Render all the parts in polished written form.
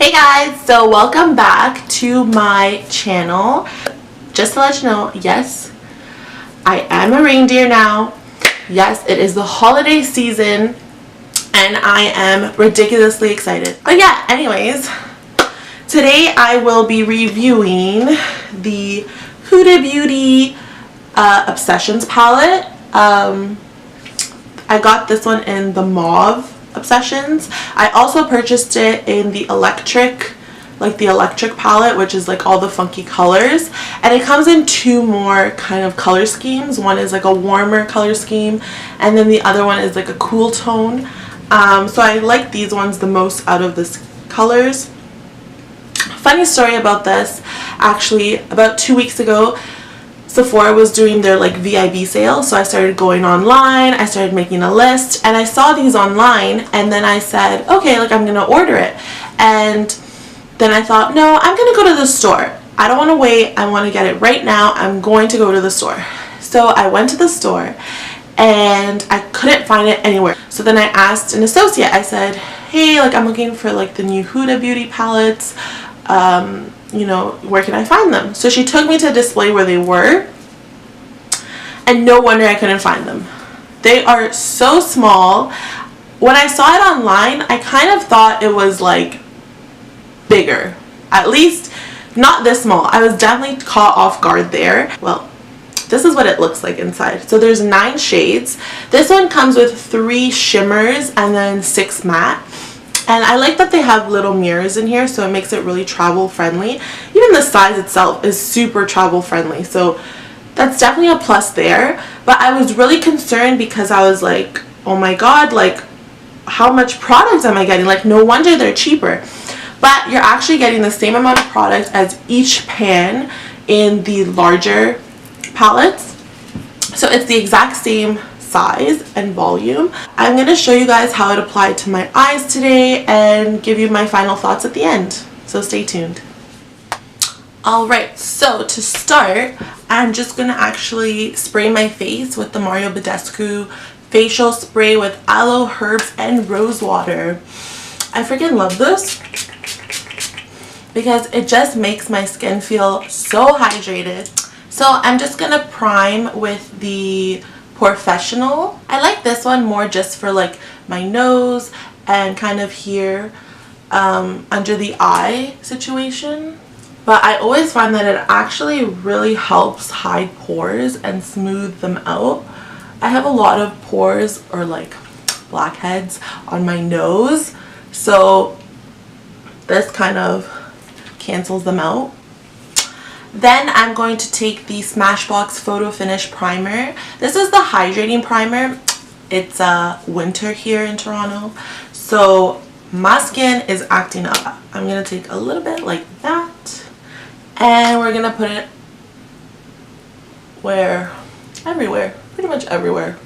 Hey guys, so welcome back to my channel. Just to let you know, yes, I am a reindeer now. Yes, it is the holiday season and I am ridiculously excited. But yeah, anyways, today I will be reviewing the Huda Beauty Obsessions palette. I got this one in the Mauve Obsessions. I also purchased it in the electric palette, which is like all the funky colors, and it comes in two more kind of color schemes. One is like a warmer color scheme and then the other one is like a cool tone. So I like these ones the most out of the colors. Funny story about this, actually about 2 weeks ago Sephora was doing their like VIB sale, so I started going online, I started making a list, and I saw these online, and then I said, okay, like I'm gonna order it. And then I thought, no, I'm gonna go to the store. I don't want to wait, I want to get it right now. I'm going to go to the store. So I went to the store and I couldn't find it anywhere. So then I asked an associate, I said, hey, like I'm looking for like the new Huda Beauty palettes, you know, where can I find them? So she took me to a display where they were, and no wonder I couldn't find them. They are so small. When I saw it online, I kind of thought it was like bigger, at least not this small. I was definitely caught off guard there. Well, this is what it looks like inside. So there's 9 shades. This one comes with 3 shimmers and then 6 matte. And I like that they have little mirrors in here, so it makes it really travel friendly. Even the size itself is super travel friendly, so that's definitely a plus there. But I was really concerned because I was like, oh my god, like how much product am I getting? Like no wonder they're cheaper. But you're actually getting the same amount of product as each pan in the larger palettes. So it's the exact same size and volume. I'm going to show you guys how it applied to my eyes today and give you my final thoughts at the end. So stay tuned. Alright, so to start, I'm just going to actually spray my face with the Mario Badescu facial spray with aloe, herbs, and rose water. I freaking love this because it just makes my skin feel so hydrated. So I'm just going to prime with the Professional. I like this one more just for like my nose and kind of here under the eye situation. But I always find that it actually really helps hide pores and smooth them out. I have a lot of pores or like blackheads on my nose, so this kind of cancels them out. Then I'm going to take the Smashbox Photo Finish Primer. This is the hydrating primer. It's winter here in Toronto, so my skin is acting up. I'm going to take a little bit like that, and we're going to put it everywhere, pretty much everywhere.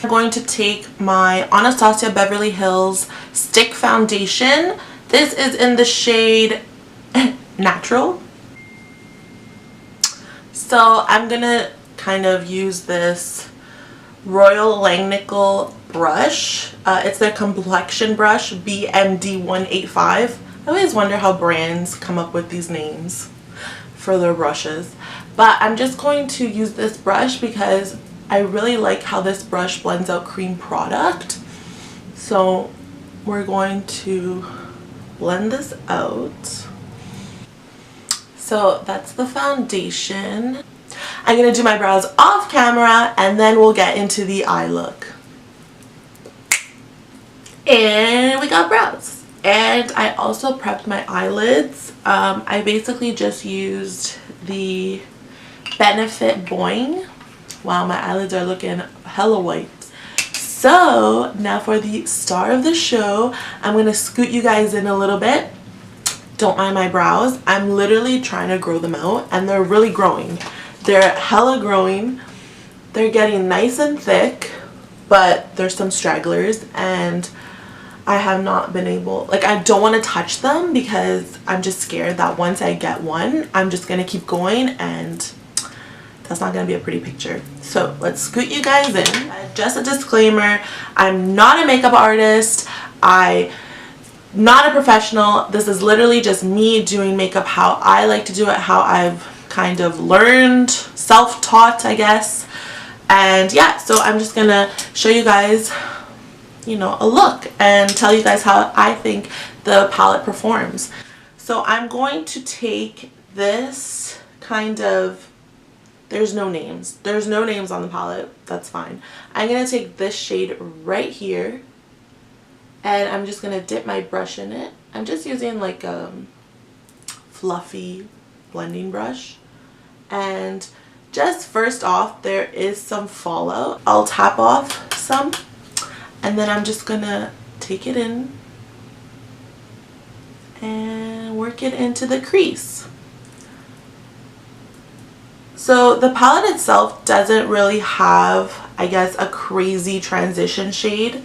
I'm going to take my Anastasia Beverly Hills Stick Foundation. This is in the shade Natural. So I'm gonna kind of use this Royal Langnickel brush. It's their complexion brush, BMD185. I always wonder how brands come up with these names for their brushes. But I'm just going to use this brush because I really like how this brush blends out cream product. So we're going to blend this out. So that's the foundation. I'm going to do my brows off camera and then we'll get into the eye look. And we got brows. And I also prepped my eyelids. I basically just used the Benefit Boing. Wow, my eyelids are looking hella white. So now for the star of the show, I'm going to scoot you guys in a little bit. Don't mind my brows. I'm literally trying to grow them out and they're really growing. They're hella growing. They're getting nice and thick, but there's some stragglers and I have not been able, like I don't want to touch them because I'm just scared that once I get one, I'm just going to keep going and that's not going to be a pretty picture. So let's scoot you guys in. Just a disclaimer, I'm not a makeup artist. I not a professional. This is literally just me doing makeup how I like to do it, how I've kind of learned, self-taught, I guess. And yeah, so I'm just gonna show you guys, you know, a look and tell you guys how I think the palette performs. So I'm going to take this kind of, there's no names on the palette, that's fine. I'm gonna take this shade right here and I'm just gonna dip my brush in it. I'm just using like a fluffy blending brush, and just first off there is some fallout. I'll tap off some and then I'm just gonna take it in and work it into the crease. So the palette itself doesn't really have, I guess, a crazy transition shade.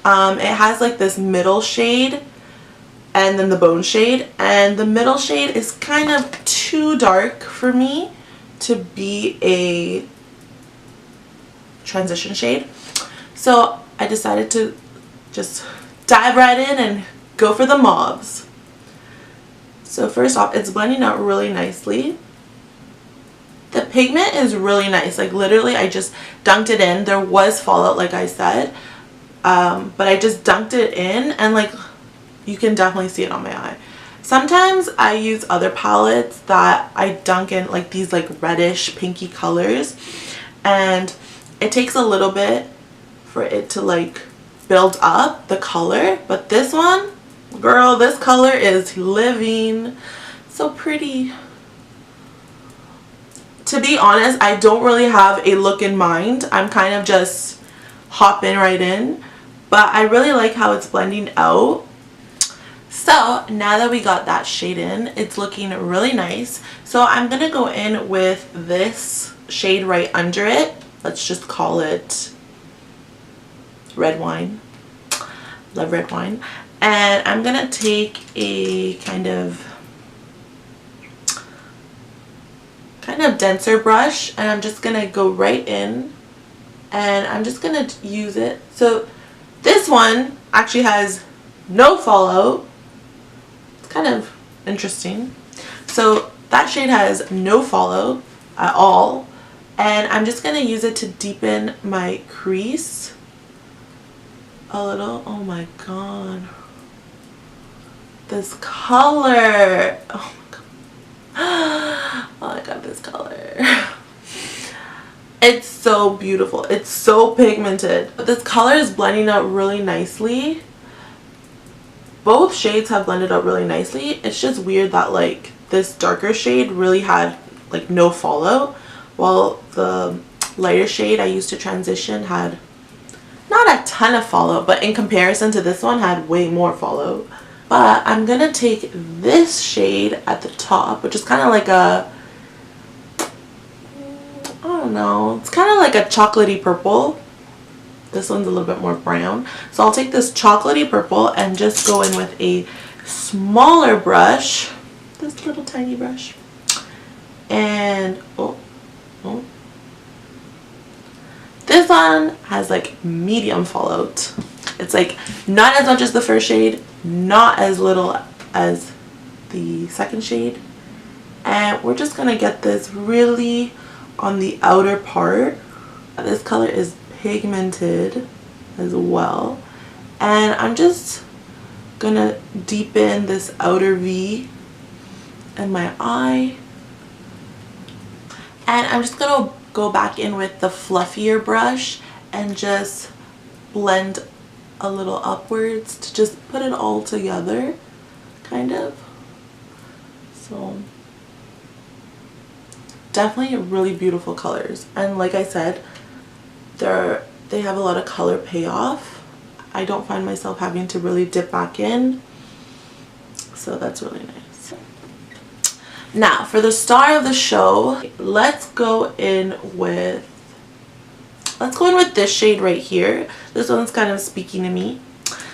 It has like this middle shade and then the bone shade, and the middle shade is kind of too dark for me to be a transition shade. So I decided to just dive right in and go for the mauves. So first off, it's blending out really nicely. The pigment is really nice, like literally I just dunked it in. There was fallout like I said, but I just dunked it in and like you can definitely see it on my eye. Sometimes I use other palettes that I dunk in like these like reddish pinky colors, and it takes a little bit for it to like build up the color, but this one, girl, this color is living. So pretty. To be honest, I don't really have a look in mind. I'm kind of just hopping right in, but I really like how it's blending out. So now that we got that shade in, it's looking really nice. So I'm gonna go in with this shade right under it. Let's just call it red wine. Love red wine. And I'm gonna take a kind of denser brush, and I'm just gonna go right in and I'm just gonna use it. So this one actually has no fallout. It's kind of interesting. So that shade has no fallout at all, and I'm just gonna use it to deepen my crease a little. Oh my god, this color, oh my god. Oh my god, this color. It's so beautiful. It's so pigmented. This color is blending out really nicely. Both shades have blended out really nicely. It's just weird that like this darker shade really had like no fallout, while the lighter shade I used to transition had not a ton of fallout, but in comparison to this one had way more fallout. But I'm gonna take this shade at the top, which is kind of like a, I don't know, it's kind of like a chocolatey purple. This one's a little bit more brown. So I'll take this chocolatey purple and just go in with a smaller brush, this little tiny brush, and this one has like medium fallout. It's like not as much as the first shade, not as little as the second shade, and we're just gonna get this really on the outer part. This color is pigmented as well, and I'm just gonna deepen this outer V in my eye, and I'm just gonna go back in with the fluffier brush and just blend a little upwards to just put it all together, kind of. So definitely really beautiful colors, and like I said, they have a lot of color payoff. I don't find myself having to really dip back in, so that's really nice. Now for the star of the show, let's go in with this shade right here. This one's kind of speaking to me.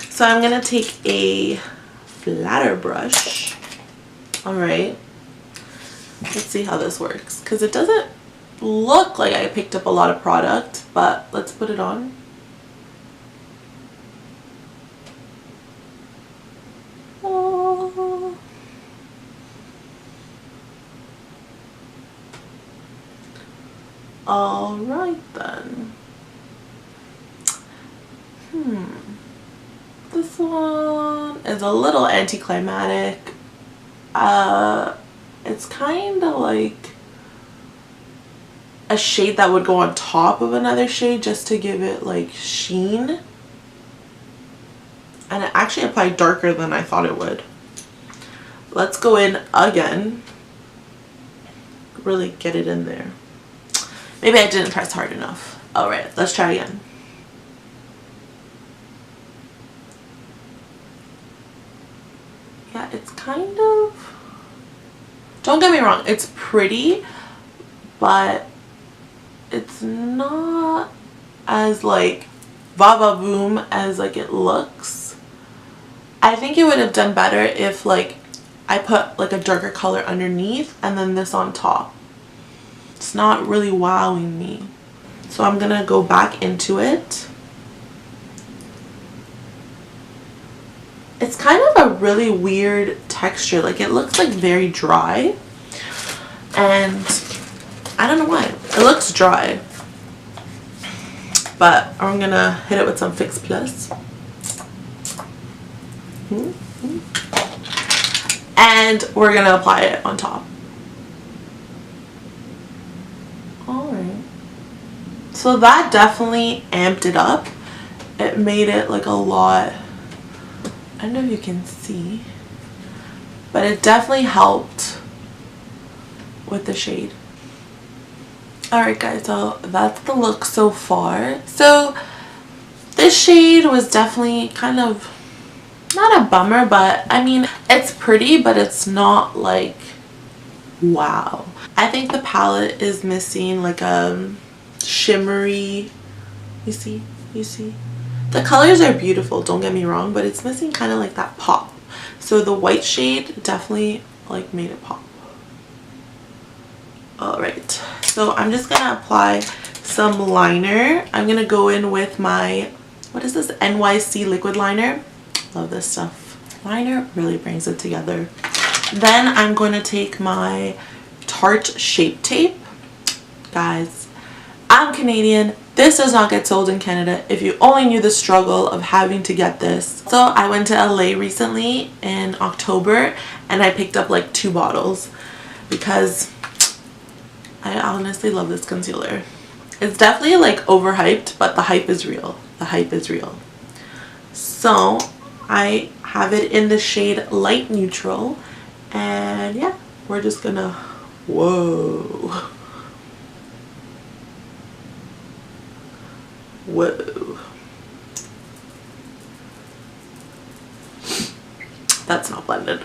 So I'm gonna take a flatter brush. Alright, let's see how this works, because it doesn't look like I picked up a lot of product, but let's put it on. Alright then. This one is a little anticlimactic. It's kind of like a shade that would go on top of another shade just to give it like sheen. And it actually applied darker than I thought it would. Let's go in again. Really get it in there. Maybe I didn't press hard enough. Alright, let's try again. Yeah, it's kind of... Don't get me wrong, it's pretty, but it's not as like va-va-voom as like it looks. I think it would have done better if like I put like a darker color underneath and then this on top. It's not really wowing me. So I'm gonna go back into it. It's kind of a really weird texture. Like it looks like very dry. And I don't know why. It looks dry. But I'm gonna hit it with some Fix Plus. And we're gonna apply it on top. Alright. So that definitely amped it up. It made it like a lot, I don't know if you can see, but it definitely helped with the shade. Alright guys, so that's the look so far. So this shade was definitely kind of not a bummer, but I mean it's pretty, but it's not like wow. I think the palette is missing like a shimmery, you see the colors are beautiful, don't get me wrong, but it's missing kind of like that pop. So the white shade definitely like made it pop. Alright, so I'm just gonna apply some liner. I'm gonna go in with my, what is this, NYC liquid liner. Love this stuff. Liner really brings it together. Then I'm going to take my Tarte Shape Tape. Guys, I'm Canadian. This does not get sold in Canada. If you only knew the struggle of having to get this. So I went to LA recently in October and I picked up like 2 bottles because I honestly love this concealer. It's definitely like overhyped, but the hype is real. The hype is real. So I have it in the shade Light Neutral, and yeah, we're just gonna, whoa, that's not blended.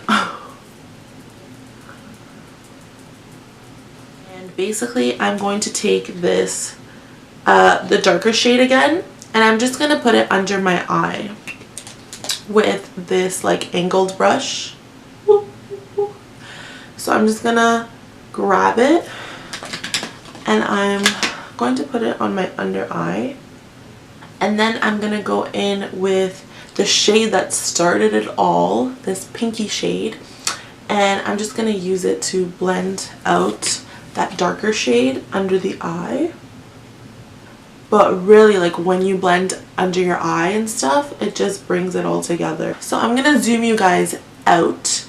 And basically I'm going to take this, the darker shade again, and I'm just gonna put it under my eye with this like angled brush. So I'm just gonna grab it and I'm going to put it on my under eye, and then I'm gonna go in with the shade that started it all, this pinky shade, and I'm just gonna use it to blend out that darker shade under the eye. But really, like when you blend under your eye and stuff, it just brings it all together. So I'm gonna zoom you guys out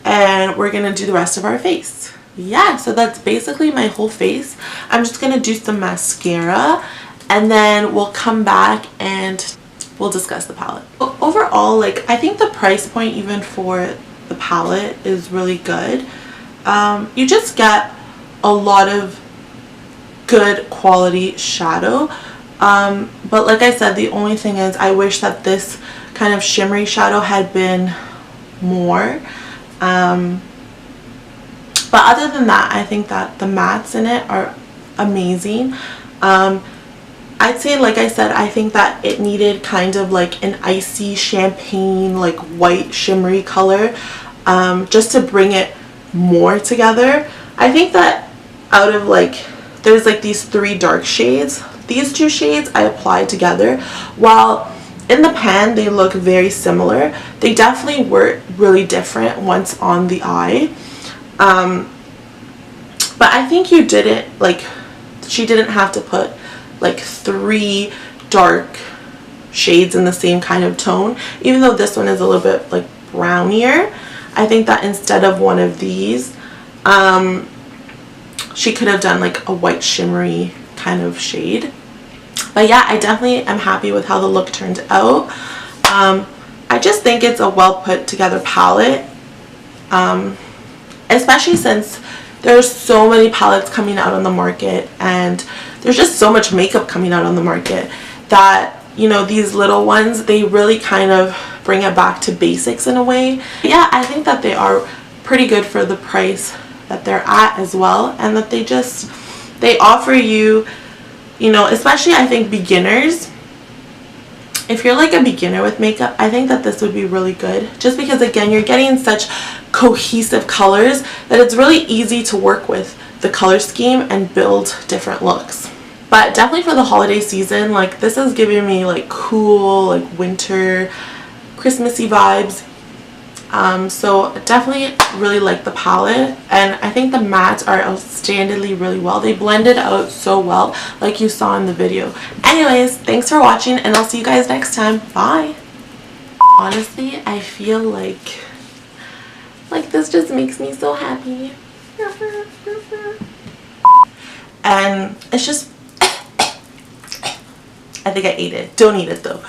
and we're gonna do the rest of our face. Yeah, so that's basically my whole face. I'm just gonna do some mascara and then we'll come back and we'll discuss the palette. Overall, like I think the price point even for the palette is really good. You just get a lot of good quality shadow, but like I said, the only thing is I wish that this kind of shimmery shadow had been more, but other than that, I think that the mattes in it are amazing. I'd say, like I said, I think that it needed kind of like an icy champagne, like white shimmery color, just to bring it more together. I think that out of like, there's like these 3 dark shades, these 2 shades I applied together. While in the pan they look very similar, they definitely were really different once on the eye. But I think you did it like she didn't have to put like 3 dark shades in the same kind of tone, even though this one is a little bit like brownier. I think that instead of one of these, she could have done like a white shimmery kind of shade. But yeah, I definitely am happy with how the look turned out. I just think it's a well put together palette, especially since there's so many palettes coming out on the market, and there's just so much makeup coming out on the market that, you know, these little ones, they really kind of bring it back to basics in a way. Yeah, I think that they are pretty good for the price that they're at as well, and that they offer you, you know, especially I think beginners, if you're like a beginner with makeup, I think that this would be really good, just because again, you're getting such cohesive colors that it's really easy to work with the color scheme and build different looks. But definitely for the holiday season, like this is giving me like cool, like winter, Christmassy vibes. So definitely really like the palette, and I think the mattes are outstandingly really well. They blended out so well, like you saw in the video. Anyways, thanks for watching, and I'll see you guys next time. Bye. Honestly, I feel like this just makes me so happy. And it's just I think I ate it. Don't eat it though.